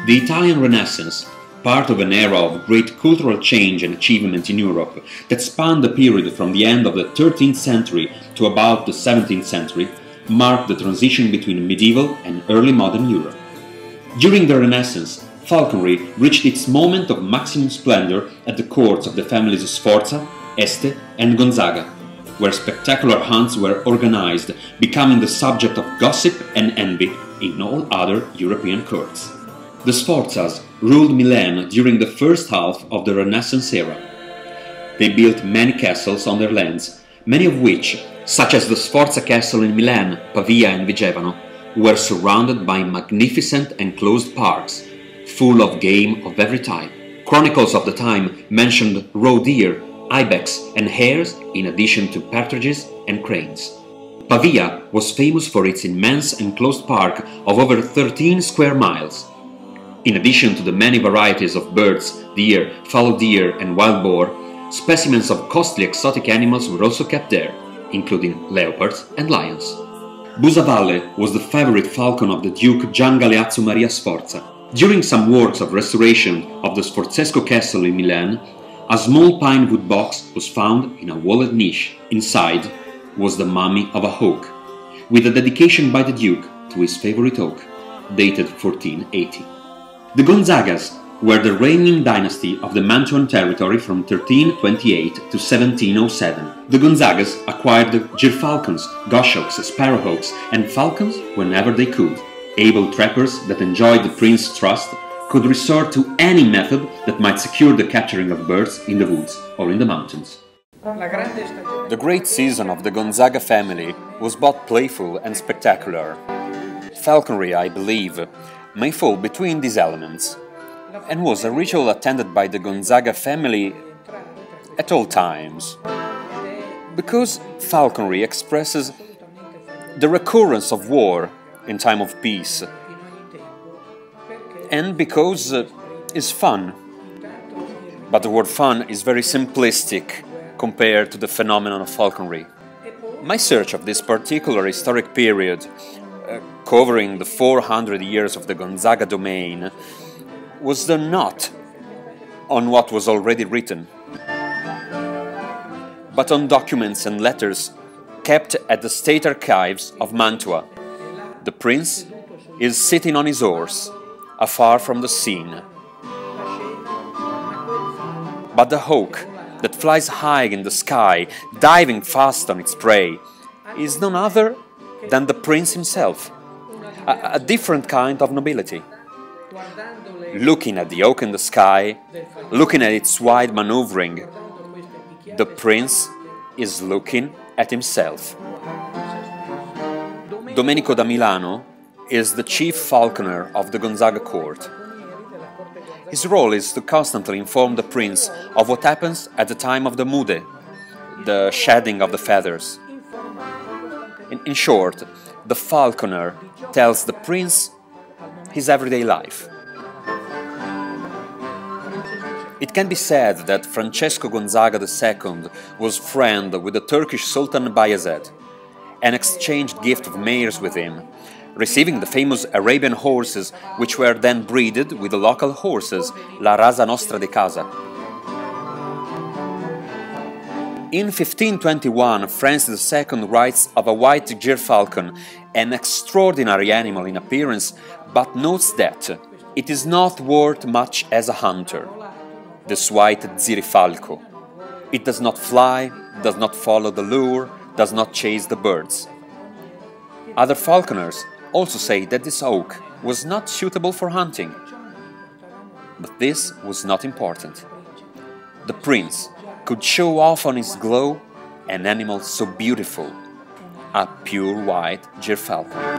The Italian Renaissance, part of an era of great cultural change and achievement in Europe that spanned the period from the end of the 13th century to about the 17th century, marked the transition between medieval and early modern Europe. During the Renaissance, falconry reached its moment of maximum splendor at the courts of the families Sforza, Este and Gonzaga, where spectacular hunts were organized, becoming the subject of gossip and envy in all other European courts. The Sforzas ruled Milan during the first half of the Renaissance era. They built many castles on their lands, many of which, such as the Sforza castle in Milan, Pavia and Vigevano, were surrounded by magnificent enclosed parks, full of game of every type. Chronicles of the time mentioned roe deer, ibex and hares in addition to partridges and cranes. Pavia was famous for its immense enclosed park of over 13 square miles. In addition to the many varieties of birds, deer, fallow deer and wild boar, specimens of costly exotic animals were also kept there, including leopards and lions. Busavalle was the favorite falcon of the Duke Gian Galeazzo Maria Sforza. During some works of restoration of the Sforzesco castle in Milan, a small pine wood box was found in a walled niche. Inside was the mummy of a hawk, with a dedication by the Duke to his favorite oak, dated 1480. The Gonzagas were the reigning dynasty of the Mantuan territory from 1328 to 1707. The Gonzagas acquired the gyrfalcons, goshawks, sparrowhawks and falcons whenever they could. Able trappers that enjoyed the prince's trust could resort to any method that might secure the capturing of birds in the woods or in the mountains. The great season of the Gonzaga family was both playful and spectacular. Falconry, I believe, may fall between these elements, and was a ritual attended by the Gonzaga family at all times. Because falconry expresses the recurrence of war in time of peace, and because it's fun. But the word fun is very simplistic compared to the phenomenon of falconry. My search of this particular historic period, covering the 400 years of the Gonzaga domain, was done not on what was already written, but on documents and letters kept at the state archives of Mantua. The prince is sitting on his horse, afar from the scene. But the hawk that flies high in the sky, diving fast on its prey, is none other than the prince himself, a different kind of nobility. Looking at the oak in the sky, looking at its wide maneuvering, the prince is looking at himself. Domenico da Milano is the chief falconer of the Gonzaga court. His role is to constantly inform the prince of what happens at the time of the mude, the shedding of the feathers. In short, the falconer tells the prince his everyday life. It can be said that Francesco Gonzaga II was friend with the Turkish Sultan Bayezid and exchanged gift of mares with him, receiving the famous Arabian horses which were then breeded with the local horses, La Raza Nostra de Casa. In 1521, Francis II writes of a white gyrfalcon, an extraordinary animal in appearance, but notes that it is not worth much as a hunter, this white zirifalco. It does not fly, does not follow the lure, does not chase the birds. Other falconers also say that this oak was not suitable for hunting. But this was not important. The prince could show off on his glow an animal so beautiful, a pure white gyrfalcon.